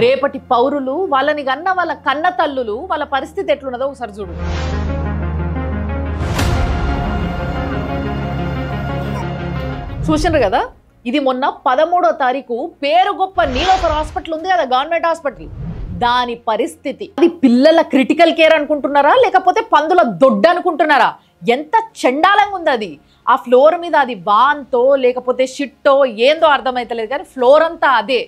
రేపటి పౌరులు వాళ్ళని గన్న వాళ్ళ కన్న తల్లులు వాళ్ళ పరిస్థితి ఎట్లున్నదో ఒకసారి చూడు. చూసినారు కదా, ఇది మొన్న 13వ తారీఖు పేరు గొప్ప నీలోఫర్ హాస్పిటల్ ఉంది కదా, గవర్నమెంట్ హాస్పిటల్. దాని పరిస్థితి అది పిల్లల క్రిటికల్ కేర్ అనుకుంటున్నారా లేకపోతే పందుల దొడ్డ అనుకుంటున్నారా? ఎంత చండాలంగా ఉంది అది. ఆ ఫ్లోర్ మీద అది వాంతో లేకపోతే షిట్టో ఏందో అర్థమైతలేదు కానీ ఫ్లోర్ అంతా అదే.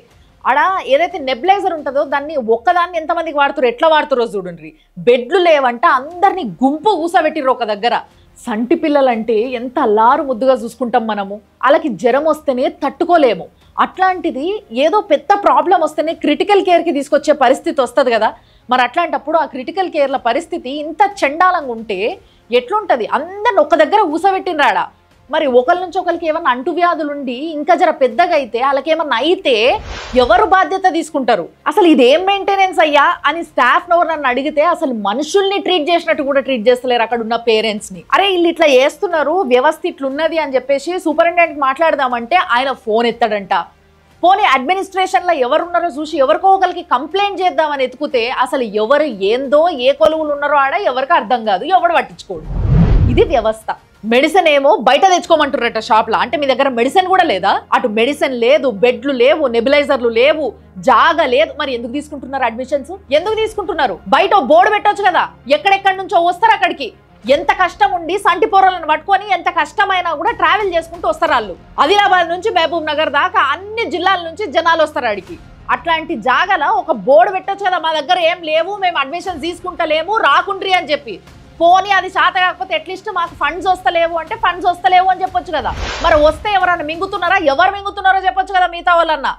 ఆడ ఏదైతే నెబ్లైజర్ ఉంటుందో దాన్ని ఒక్కదాన్ని ఎంతమందికి వాడుతారో ఎట్లా వాడుతారో చూడండి. బెడ్లు లేవంట, అందరినీ గుంపు కూసబెట్టిర్రు ఒక దగ్గర. సంటి పిల్లలంటే ఎంత అల్లారు ముద్దుగా చూసుకుంటాం మనము, వాళ్ళకి జ్వరం వస్తేనే తట్టుకోలేము. అట్లాంటిది ఏదో పెద్ద ప్రాబ్లం వస్తేనే క్రిటికల్ కేర్కి తీసుకొచ్చే పరిస్థితి వస్తుంది కదా. మరి అట్లాంటప్పుడు ఆ క్రిటికల్ కేర్ల పరిస్థితి ఇంత చండాలంగా ఉంటే ఎట్లుంటుంది? అందరిని ఒక దగ్గర ఊసబెట్టినరాడా. మరి ఒకరి నుంచి ఒకరికి ఏమన్నా అంటువ్యాధులుండి ఇంకా జర పెద్దగా అయితే వాళ్ళకేమన్నా అయితే ఎవరు బాధ్యత తీసుకుంటారు? అసలు ఇదేం మెయింటెనెన్స్ అయ్యా అని స్టాఫ్ నన్ను అడిగితే అసలు మనుషుల్ని ట్రీట్ చేసినట్టు కూడా ట్రీట్ చేస్తలేరు అక్కడ ఉన్న పేరెంట్స్ని. అరే వీళ్ళు ఇట్లా చేస్తున్నారు, వ్యవస్థ ఇట్లున్నది అని చెప్పేసి సూపరింటెండెంట్కి మాట్లాడదామంటే ఆయన ఫోన్ ఎత్తాడంట. పోనీ అడ్మినిస్ట్రేషన్లో ఎవరున్నారో చూసి ఎవరికో ఒకరికి కంప్లైంట్ చేద్దామని ఎత్తుకుతే అసలు ఎవరు ఏందో ఏ కొలువులు ఉన్నారో ఆడ ఎవరికి అర్థం కాదు, ఎవడు పట్టించుకోడు. ఇది వ్యవస్థ. మెడిసిన్ ఏమో బయట తెచ్చుకోమంటారట షాప్లో. అంటే మీ దగ్గర మెడిసిన్ కూడా లేదా? అటు మెడిసిన్ లేదు, బెడ్లు లేవు, నెబిలైజర్లు లేవు, జాగా లేదు. మరి ఎందుకు తీసుకుంటున్నారు అడ్మిషన్స్? ఎందుకు తీసుకుంటున్నారు? బయట బోర్డు పెట్టొచ్చు కదా, ఎక్కడెక్కడి నుంచో వస్తారు అక్కడికి. ఎంత కష్టం ఉండి సంటి పొరలను పట్టుకొని ఎంత కష్టమైనా కూడా ట్రావెల్ చేసుకుంటూ వస్తారు వాళ్ళు. ఆదిలాబాద్ నుంచి మహబూబ్ నగర్ దాకా అన్ని జిల్లాల నుంచి జనాలు వస్తారు ఆడికి. అట్లాంటి జాగాలో ఒక బోర్డు పెట్టొచ్చు కదా, మా దగ్గర ఏం లేవు, మేము అడ్మిషన్స్ తీసుకుంటలేము, రాకుండ్రి అని చెప్పి. పోనీ అది శాత కాకపోతే అట్లీస్ట్ మాకు ఫండ్స్ వస్తలేవు అంటే ఫండ్స్ వస్తలేవు అని చెప్పొచ్చు కదా. మరి వస్తే ఎవరైనా మింగుతున్నారా? ఎవరు మింగుతున్నారో చెప్పొచ్చు కదా మిగతా వాళ్ళన్నా.